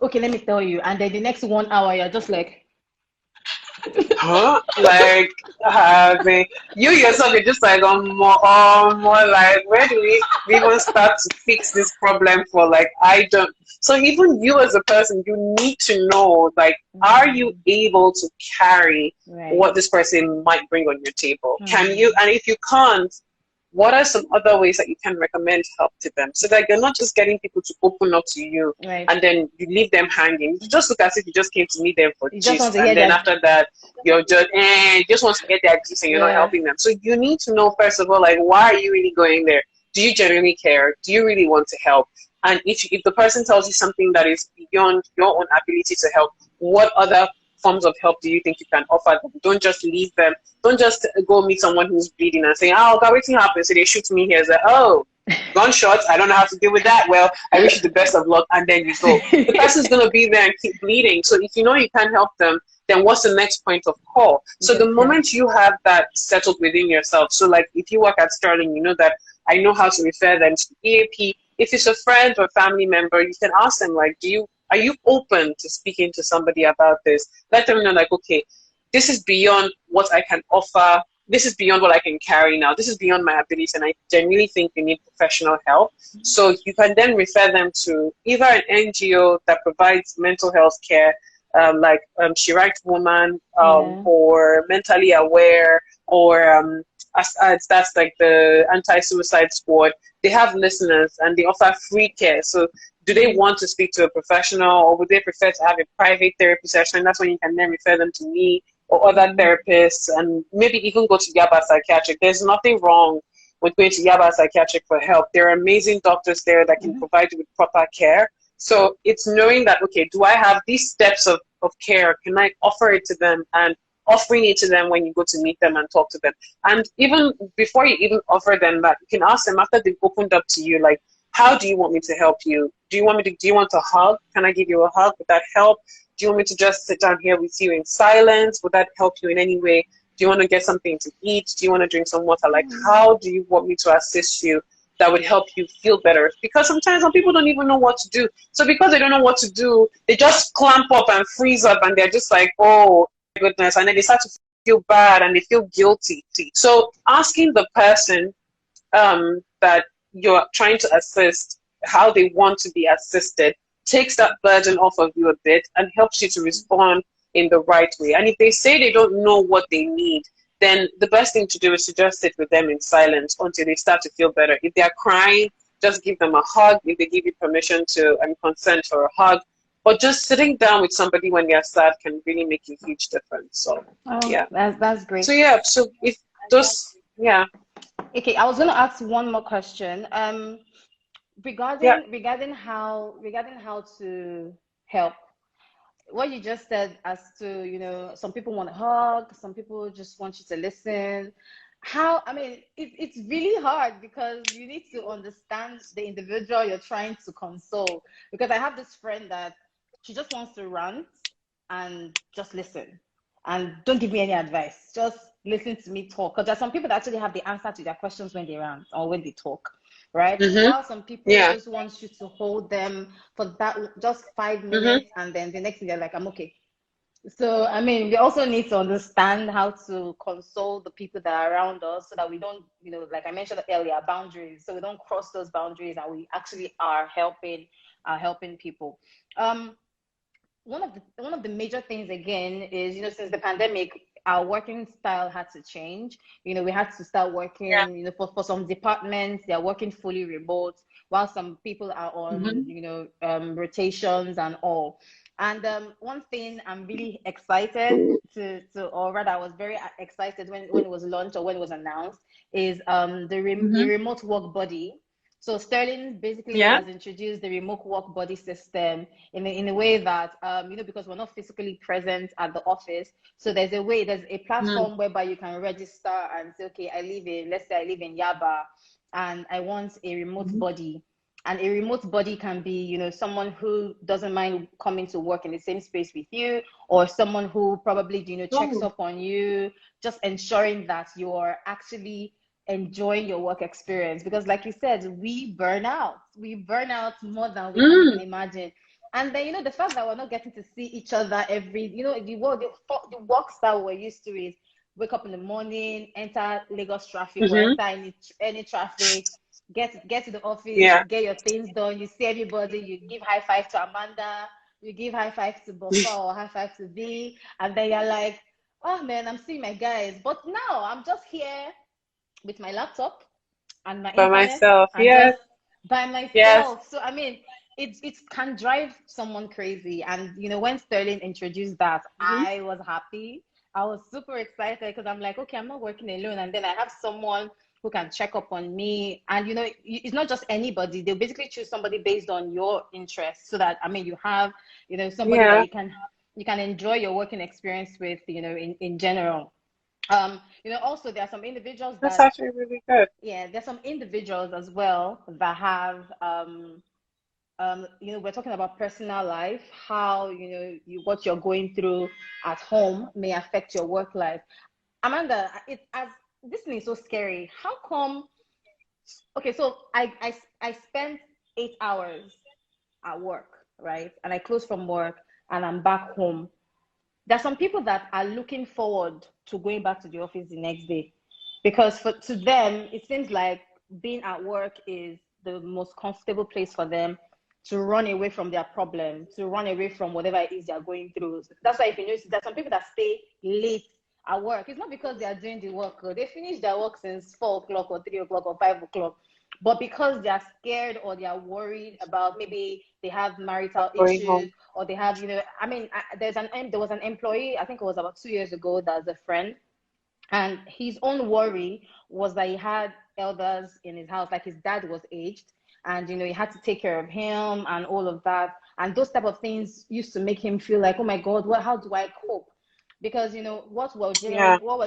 okay, let me tell you. And then the next 1 hour, you're just like, Huh? Like having you yourself, you're just like more like where do we even start to fix this problem for? Like I don't. So even you as a person, you need to know like, are you able to carry right. what this person might bring on your table? Can you? Hmm. And if you can't, what are some other ways that you can recommend help to them so that you're not just getting people to open up to you Right. and then you leave them hanging? You just look as if you just came to meet them for You just want gist, to hear and then that. after that you're just just want to get their gist and you're not Yeah. helping them. So you need to know first of all, like, why are you really going there? Do you genuinely care? Do you really want to help? And if the person tells you something that is beyond your own ability to help, what other forms of help do you think you can offer them? Don't just leave them. Don't just go meet someone who's bleeding and say, "Oh, God, what's happened?" So they shoot me here. Say, "Oh, gunshots. I don't know how to deal with that. Well, I wish you the best of luck," and then you go. The person's gonna be there and keep bleeding. So if you know you can't help them, then what's the next point of call? So the Just help. moment you have that settled within yourself, so like if you work at Sterling, you know that I know how to refer them to EAP. If it's a friend or family member, you can ask them like, are you open to speaking to somebody about this? Let them know like, okay, this is beyond what I can offer. This is beyond what I can carry now. This is beyond my ability, and I genuinely think you need professional help. So you can then refer them to either an NGO that provides mental health care, like She Right Woman, Yeah. or Mentally Aware, or as that's like the anti-suicide squad. They have listeners and they offer free care. So do they want to speak to a professional, or would they prefer to have a private therapy session? That's when you can then refer them to me or other therapists, and maybe even go to Yaba Psychiatric. There's nothing wrong with going to Yaba Psychiatric for help. There are amazing doctors there that can provide you with proper care. So it's knowing that, okay, do I have these steps of care? Can I offer it to them? And offering it to them when you go to meet them and talk to them. And even before you even offer them that, you can ask them after they've opened up to you, like, how do you want me to help you? Do you want a hug? Can I give you a hug? Would that help? Do you want me to just sit down here with you in silence? Would that help you in any way? Do you want to get something to eat? Do you want to drink some water? Like, how do you want me to assist you that would help you feel better? Because sometimes some people don't even know what to do. So because they don't know what to do, they just clamp up and freeze up and they're just like, oh goodness. And then they start to feel bad and they feel guilty. So asking the person that you're trying to assist, how they want to be assisted, takes that burden off of you a bit and helps you to respond in the right way. And if they say they don't know what they need, then the best thing to do is to just sit with them in silence until they start to feel better. If they're crying, just give them a hug. If they give you permission to and consent for a hug, but just sitting down with somebody when they're sad can really make a huge difference. So Oh, yeah. that's great. So yeah. So if those yeah Okay, I was going to ask one more question. yeah. Regarding how to help. What you just said as to, some people want to hug, some people just want you to listen. I mean, it's really hard because you need to understand the individual you're trying to console. Because I have this friend that she just wants to rant and just listen and don't give me any advice. Just listen to me talk. Because there's some people that actually have the answer to their questions when they rant or when they talk, right? Mhm. While some people Yeah. just want you to hold them for that just five Mhm. minutes and then the next thing they're like, I'm okay. So, I mean, we also need to understand how to console the people that are around us so that we don't, like I mentioned earlier, boundaries. So we don't cross those boundaries and we actually are helping people. Um, one of the major things again is, since the pandemic, our working style had to change. We had to start Yeah. working, for some departments, they're working fully remote, while some people are on, Mm-hmm. rotations and all. And one thing I'm really excited or rather, I was very excited when it was launched or when it was announced, is the Mm-hmm. remote work body. So Sterling basically Yeah. has introduced the remote work body system in a way that because we're not physically present at the office, so there's a Mm. platform whereby you can register and say, okay, let's say I live in Yaba, and I want a remote Mm-hmm. body. And a remote body can be, someone who doesn't mind coming to work in the same space with you, or someone who probably, checks Oh. up on you, just ensuring that you're actually enjoying your work experience. Because, like you said, we burn out more than we can even Mm. imagine. And then, the fact that we're not getting to see each other the work style we're used to is wake up in the morning, enter Lagos traffic or Mm-hmm. enter any traffic, get to the office, Yeah. get your things done. You see everybody, you give high five to Amanda, you give high five to Bofa or high five to V, and then you're like, oh man, I'm seeing my guys. But now I'm just here with my laptop and my By internet myself. and Yes. just by Yes. myself. So I mean, it can drive someone crazy. And when Sterling introduced that, Mm-hmm. I was happy. I was super excited because I'm like, okay, I'm not working alone, and then I have someone who can check up on me. And it's not just anybody. They'll basically choose somebody based on your interests, so that, I mean, you have somebody that Yeah. you can enjoy your working experience with, in general. Also, there are some individuals That's that, actually really good. yeah, there's some individuals as well that have, we're talking about personal life, how, what you're going through at home may affect your work life. Amanda, this thing is so scary. How come? Okay, so I spent 8 hours at work, right? And I close from work and I'm back home. There's some people that are looking forward to going back to the office the next day, because to them it seems like being at work is the most comfortable place for them to run away from their problem, to run away from whatever it is they're going through. That's why, if you notice, there's some people that stay late at work. It's not because they are doing the work. They finish their work since 4 o'clock or 3 o'clock or 5 o'clock, but because they are scared or they are worried about, maybe they have marital Going issues, home. or they have, I mean, there was an employee, I think it was about 2 years ago, that's a friend, and his own worry was that he had elders in his house, like his dad was aged, and he had to take care of him and all of that. And those type of things used to make him feel like, oh my God, how do I cope? Because Yeah. what we're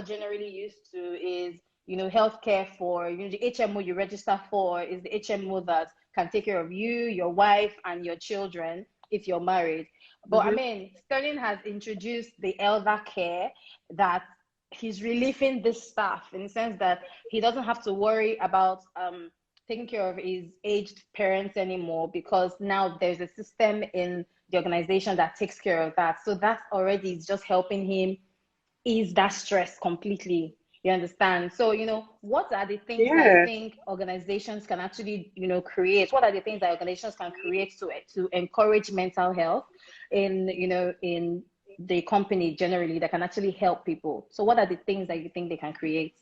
generally used to is, healthcare for, the HMO you register for is the HMO that can take care of you, your wife, and your children if you're married. But I Mm-hmm. mean, Sterling has introduced the elder care, that he's relieving this staff, in the sense that he doesn't have to worry about taking care of his aged parents anymore, because now there's a system in the organization that takes care of that. So that already is just helping him ease that stress completely. You understand? So, what are the things that you Yeah. think organizations can actually, create? What are the things that organizations can create to encourage mental health in the company generally, that can actually help people? So, what are the things that you think they can create?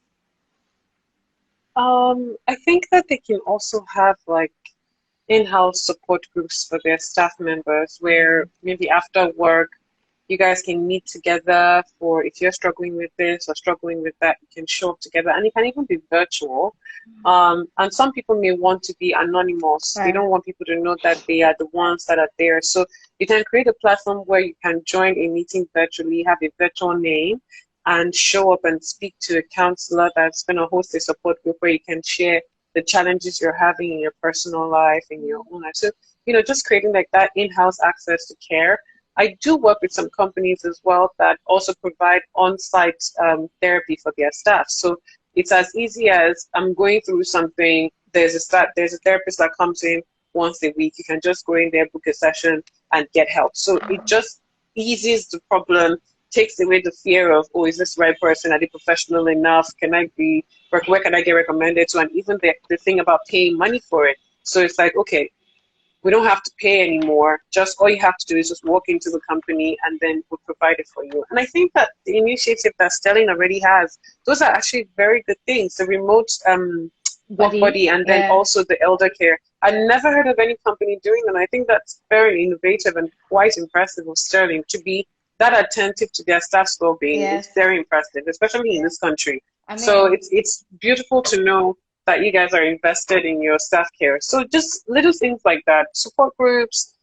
I think that they can also have like in-house support groups for their staff members where Mm, maybe after work you guys can meet together for if you're struggling with this or struggling with that, you can show up together and it can even be virtual. And some people may want to be anonymous. They right. don't want people to know that they are the ones that are there. So you can create a platform where you can join a meeting virtually, have a virtual name, and show up and speak to a counselor that's going to host a support group where you can share the challenges you're having in your personal life, in your own life. So, just creating like that in-house access to care. I do work with some companies as well that also provide on-site therapy for their staff. So it's as easy as I'm going through something. There's a therapist that comes in once a week. You can just go in there, book a session, and get help. So it just eases the problem, takes away the fear of, oh, is this the right person? Are they professional enough? Where can I get recommended to? And even the thing about paying money for it. So it's like, okay, we don't have to pay anymore. Just all you have to do is just walk into the company and then we'll provide it for you. And I think that the initiative that Sterling already has, those are actually very good things. The remote work buddy and then also the elder care. I never heard of any company doing them. I think that's very innovative and quite impressive of Sterling to be that attentive to their staff's well-being. It's very impressive, especially in this country. So it's beautiful to know that you guys are invested in your staff care. So just little things like that, support groups,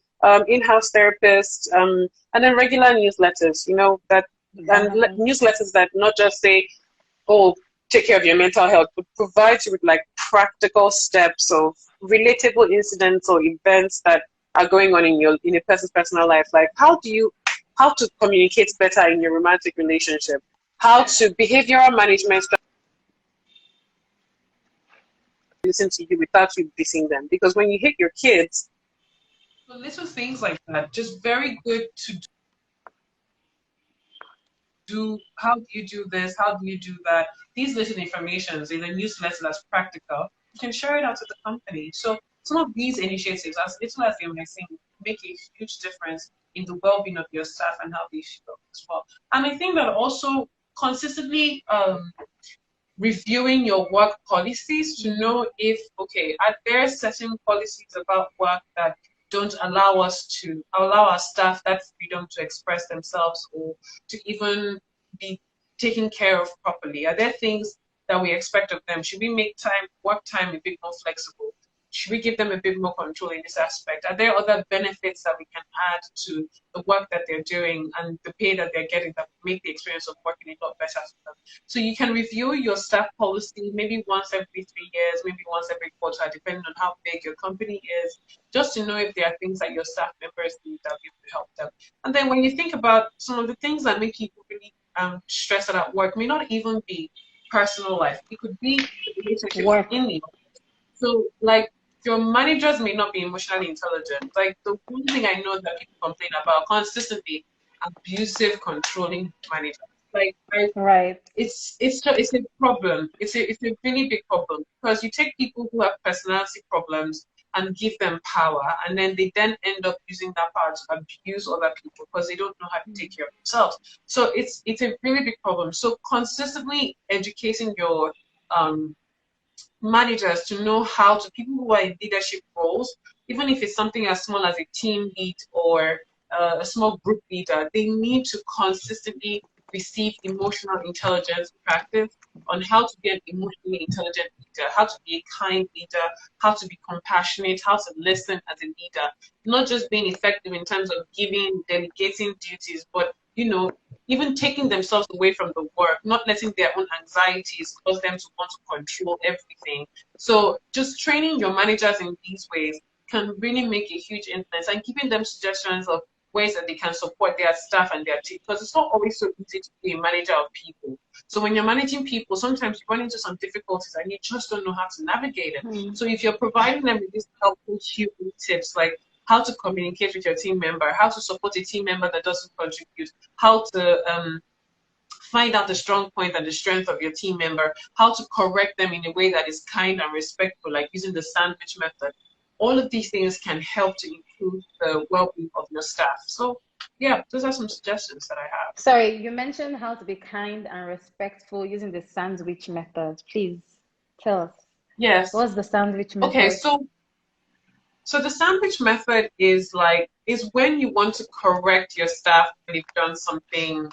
in-house therapists, and then regular newsletters, that and newsletters that not just say, oh, take care of your mental health, but provide you with like practical steps of relatable incidents or events that are going on in a person's personal life. Like how to communicate better in your romantic relationship, how to behavioral management listen to you without you dissing them. Because when you hit your kids, so little things like that, just very good to do. How do you do this? How do you do that? These little informations in a newsletter that's practical, you can share it out to the company. So some of these initiatives, as little as they may seem, make a huge difference in the well-being of your staff and how they feel as well. And I think that also consistently reviewing your work policies to know if, okay, are there certain policies about work that don't allow our staff that freedom to express themselves or to even be taken care of properly? Are there things that we expect of them? Should we make work time a bit more flexible? Should we give them a bit more control in this aspect? Are there other benefits that we can add to the work that they're doing and the pay that they're getting that make the experience of working a lot better for them? So you can review your staff policy maybe once every 3 years, maybe once every quarter, depending on how big your company is, just to know if there are things that your staff members need that we can help them. And then when you think about some of the things that make people really stressed out at work, may not even be personal life. It could be the relationship in the office. So like, your managers may not be emotionally intelligent. Like the one thing I know that people complain about consistently, abusive, controlling managers. Like it's a problem. It's a really big problem because you take people who have personality problems and give them power, and then they then end up using that power to abuse other people because they don't know how to take care of themselves. So it's a really big problem. So consistently educating your managers to know how to, people who are in leadership roles, even if it's something as small as a team lead or a small group leader, they need to consistently receive emotional intelligence practice on how to be an emotionally intelligent leader, how to be a kind leader, how to be compassionate, how to listen as a leader, not just being effective in terms of delegating duties, but even taking themselves away from the work, not letting their own anxieties cause them to want to control everything. So just training your managers in these ways can really make a huge influence, and giving them suggestions of ways that they can support their staff and their team, because it's not always so easy to be a manager of people. So when you're managing people, sometimes you run into some difficulties and you just don't know how to navigate it. So if you're providing them with these helpful few tips, like how to communicate with your team member, how to support a team member that doesn't contribute, how to find out the strong point and the strength of your team member, how to correct them in a way that is kind and respectful, like using the sandwich method. All of these things can help to improve the well-being of your staff. So yeah, those are some suggestions that I have. Sorry, you mentioned how to be kind and respectful using the sandwich method. Please tell us. Yes. What's the sandwich method? Okay, so the sandwich method is when you want to correct your staff when they've done something,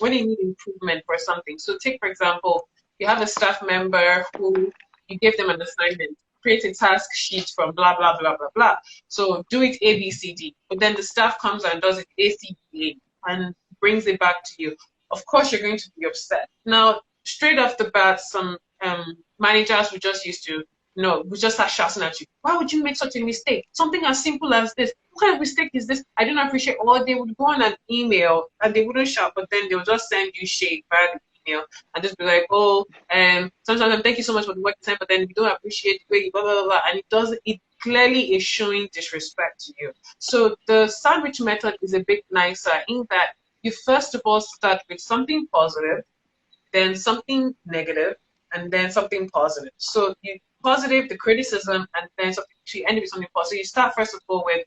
when they need improvement for something. So take, for example, you have a staff member who you give them an assignment, create a task sheet from blah, blah, blah, blah, blah. So do it A, B, C, D. But then the staff comes and does it A, C, D, A and brings it back to you. Of course, you're going to be upset. Now, straight off the bat, some managers were just used to, we just start shouting at you. Why would you make such a mistake? Something as simple as this. What kind of mistake is this? I don't appreciate. Or they would go on an email and they wouldn't shout, but then they would just send you shade via the email and just be like, sometimes thank you so much for the work time, but then we don't appreciate the way you blah, blah, blah, blah. And it clearly is showing disrespect to you. So the sandwich method is a bit nicer in that you first of all start with something positive, then something negative, and then something positive. So you positive, the criticism, and then something you end with something positive. So you start first of all with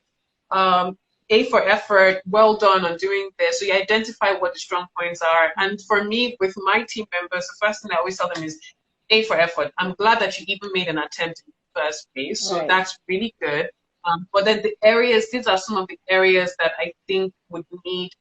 A for effort, well done on doing this. So you identify what the strong points are. And for me, with my team members, the first thing I always tell them is A for effort. I'm glad that you even made an attempt in the first place. So Right. that's really good. But then the areas, these are some of the areas that I think would need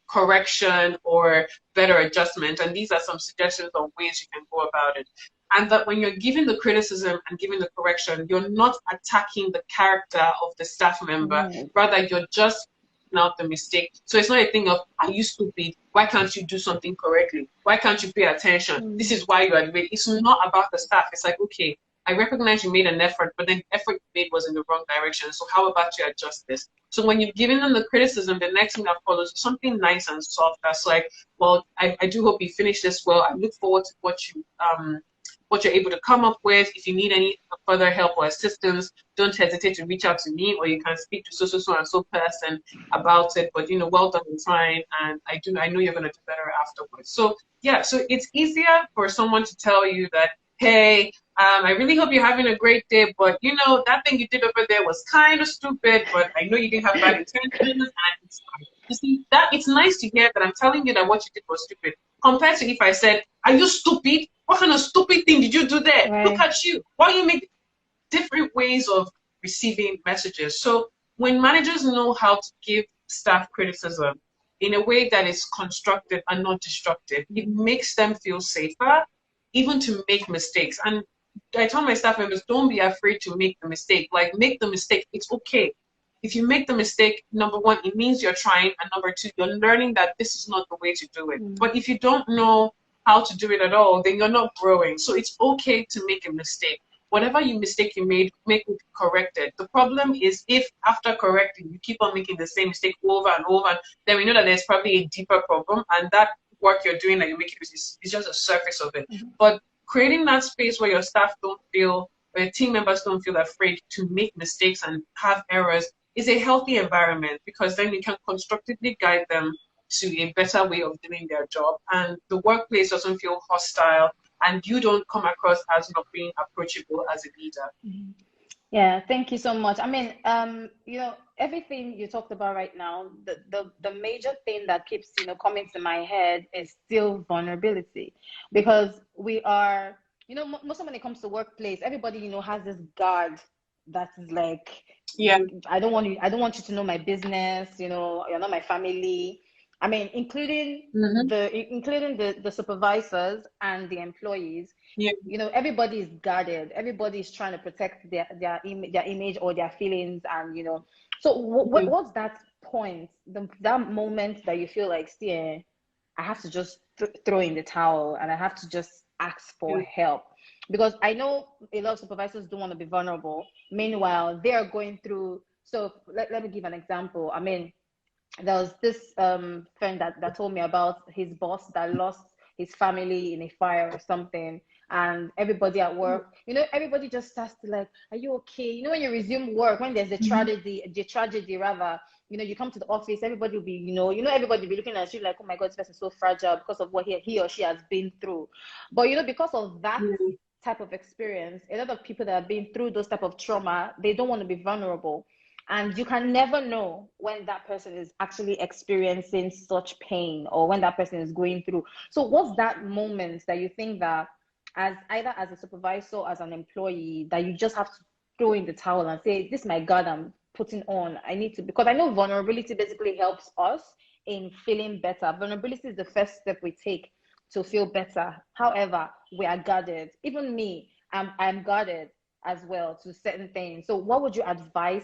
correction or better adjustment. And these are some suggestions on ways you can go about it. And that when you're giving the criticism and giving the correction, you're not attacking the character of the staff member. Right. Rather, you're just pointing out the mistake. So it's not a thing of, are you stupid? Why can't you do something correctly? Why can't you pay attention? This is why you are late. It's not about the staff. It's like, okay, I recognize you made an effort, but then the effort you made was in the wrong direction. So how about you adjust this? So when you've given them the criticism, the next thing that follows is something nice and soft. That's like, well, I do hope you finish this well. I look forward to what you're able to come up with. If you need any further help or assistance, don't hesitate to reach out to me, or you can speak to so and so person about it. But well done and fine, and I know you're gonna do better afterwards. So yeah, so it's easier for someone to tell you that, hey, I really hope you're having a great day, but that thing you did over there was kind of stupid, but I know you didn't have bad intentions, and it's fine. You see, that it's nice to hear that I'm telling you that what you did was stupid, compared to if I said, are you stupid? What kind of stupid thing did you do there? Right. Look at you. Why you make different ways of receiving messages? So when managers know how to give staff criticism in a way that is constructive and not destructive, it makes them feel safer, even to make mistakes. And I tell my staff members, don't be afraid to make the mistake. Like, make the mistake. It's okay. If you make the mistake, number one, it means you're trying, and number two, you're learning that this is not the way to do it. But if you don't know how to do it at all, then you're not growing. So it's okay to make a mistake. Whatever mistake you made, make it corrected. The problem is if after correcting, you keep on making the same mistake over and over, then we know that there's probably a deeper problem, and that work you're doing that you're making is just a surface of it. But creating that space where your staff don't feel, where your team members don't feel afraid to make mistakes and have errors is a healthy environment, because then you can constructively guide them to a better way of doing their job, and the workplace doesn't feel hostile, and you don't come across as not being approachable as a leader. Yeah, thank you so much. I mean, everything you talked about right now, the major thing that keeps, coming to my head is still vulnerability, because we are, most of when it comes to workplace, everybody, has this guard that is like, Yeah. I don't want you to know my business, you're not my family. I mean, including the supervisors and the employees. Yeah. Everybody is guarded. Everybody is trying to protect their image or their feelings, and So what's that point, that moment that you feel like, see, I have to just throw in the towel, and I have to just ask for help? Because I know a lot of supervisors don't want to be vulnerable. Meanwhile, they are going through. So let me give an example. I mean, there was this friend that told me about his boss that lost his family in a fire or something, and everybody at work, everybody just starts to like, are you okay? When you resume work, when there's a tragedy rather, you come to the office, everybody will be, everybody will be looking at you like, oh my God, this person is so fragile because of what he or she has been through. But because of that type of experience, a lot of people that have been through those type of trauma, they don't want to be vulnerable. And you can never know when that person is actually experiencing such pain, or when that person is going through. So what's that moment that you think that either as a supervisor or as an employee, that you just have to throw in the towel and say, this is my God, I'm putting on. I need to, because I know vulnerability basically helps us in feeling better. Vulnerability is the first step we take to feel better. However, we are guarded. Even me, I'm guarded as well to certain things. So what would you advise,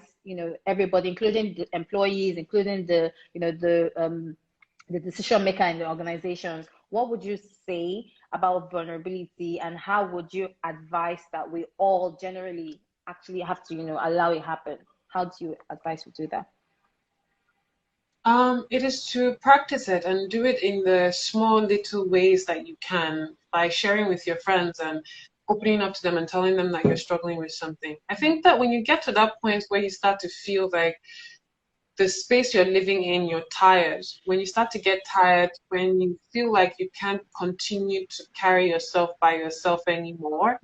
everybody, including the employees, including the decision maker in the organizations? What would you say about vulnerability, and how would you advise that we all generally actually have to, allow it happen? How do you advise we do that? It is to practice it and do it in the small little ways that you can, by sharing with your friends and opening up to them and telling them that you're struggling with something. I think that when you get to that point where you start to feel like the space you're living in, you're tired. When you start to get tired, when you feel like you can't continue to carry yourself by yourself anymore,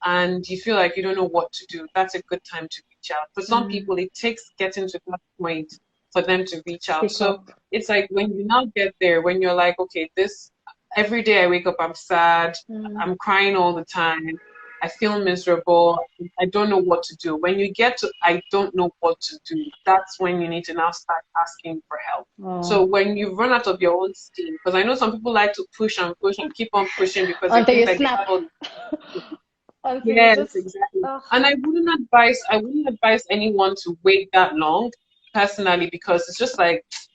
and you feel like you don't know what to do, that's a good time to reach out. For some people, it takes getting to that point for them to reach out. Speak So up. it's like when you now get there, when you're like, okay, this every day I wake up, I'm sad, I'm crying all the time, I feel miserable, I don't know what to do. When you get to I don't know what to do, that's when you need to now start asking for help. So Oh. when you run out of your own steam, because I know some people like to push and push and keep on pushing because they Until think you that they snap. have all. Until you Yes, just. exactly. Oh. And I wouldn't advise anyone to wait that long personally, because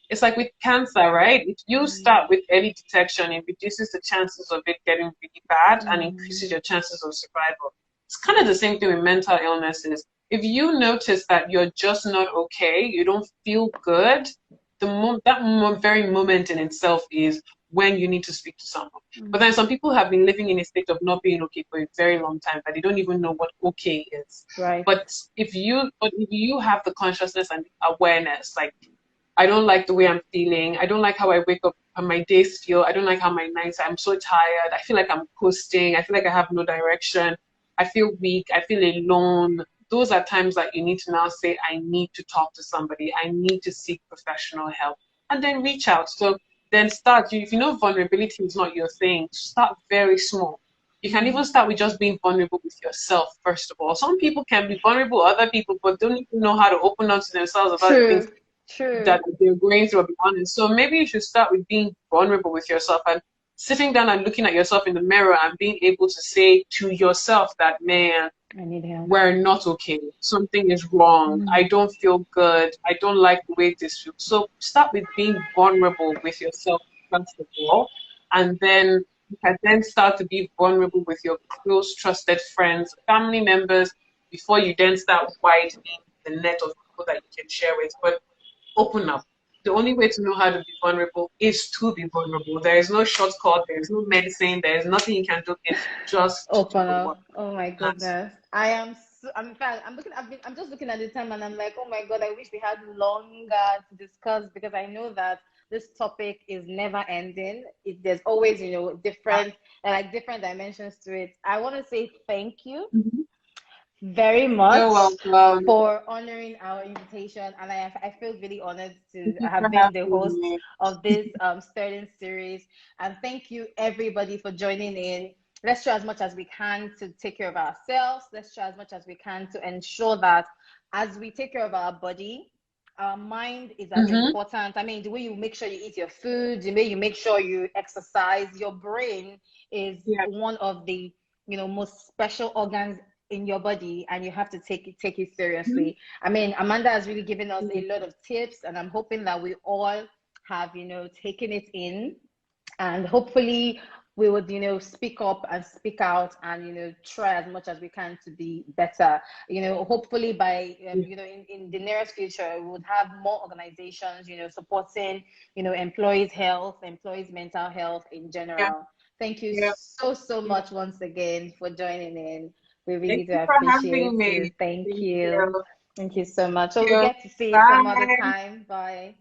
it's like with cancer, right? If you start with early detection, it reduces the chances of it getting really bad and increases your chances of survival. It's kind of the same thing with mental illnesses. If you notice that you're just not okay, you don't feel good, very moment in itself is when you need to speak to someone. But then some people have been living in a state of not being okay for a very long time that they don't even know what okay is. Right. But if you have the consciousness and awareness, like, I don't like the way I'm feeling, I don't like how I wake up and my days feel, I don't like how my nights, I'm so tired, I feel like I'm coasting, I feel like I have no direction, I feel weak, I feel alone. Those are times that you need to now say, I need to talk to somebody, I need to seek professional help, and then reach out. So then if you know vulnerability is not your thing, start very small. You can even start with just being vulnerable with yourself, first of all. Some people can be vulnerable with other people, but don't even know how to open up to themselves about the things True. True. that they're going through, I'll be honest. So maybe you should start with being vulnerable with yourself and sitting down and looking at yourself in the mirror and being able to say to yourself that, man, I need help. we're not okay. Something is wrong. I don't feel good. I don't like the way this feels. So start with being vulnerable with yourself, first of all. And then you can then start to be vulnerable with your close, trusted friends, family members, before you then start widening the net of people that you can share with. But open up. The only way to know how to be vulnerable is to be vulnerable. There is no shortcut, there is no medicine, there is nothing you can do. It's just to do Open the work. up. Oh my That's goodness. I am so, I'm in fact I'm just looking at the time and I'm like, oh my god, I wish we had longer to discuss because I know that this topic is never ending. There's always, different dimensions to it. I want to say thank you very You're much welcome. for honoring our invitation, and I feel really honored to Thank you for have been the having host me. of this Sterling series. And thank you everybody for joining in. Let's try as much as we can to take care of ourselves. Let's try as much as we can to ensure that as we take care of our body, our mind is as Mm-hmm. important. I mean, the way you make sure you eat your food, the way you make sure you exercise, your brain is Yeah. one of the most special organs in your body, and you have to take it seriously. I mean, Amanda has really given us a lot of tips, and I'm hoping that we all have taken it in, and hopefully we would speak up and speak out and try as much as we can to be better. Hopefully by in the nearest future we would have more organizations supporting employees health, employees mental health in Yeah. general. Thank you Yeah. so Yeah. much once again for joining in. We Thank really do you for having appreciate me. you. Thank Thank you. you. Thank you so much. So Thank we'll you. get to see you some other Bye. time. Bye.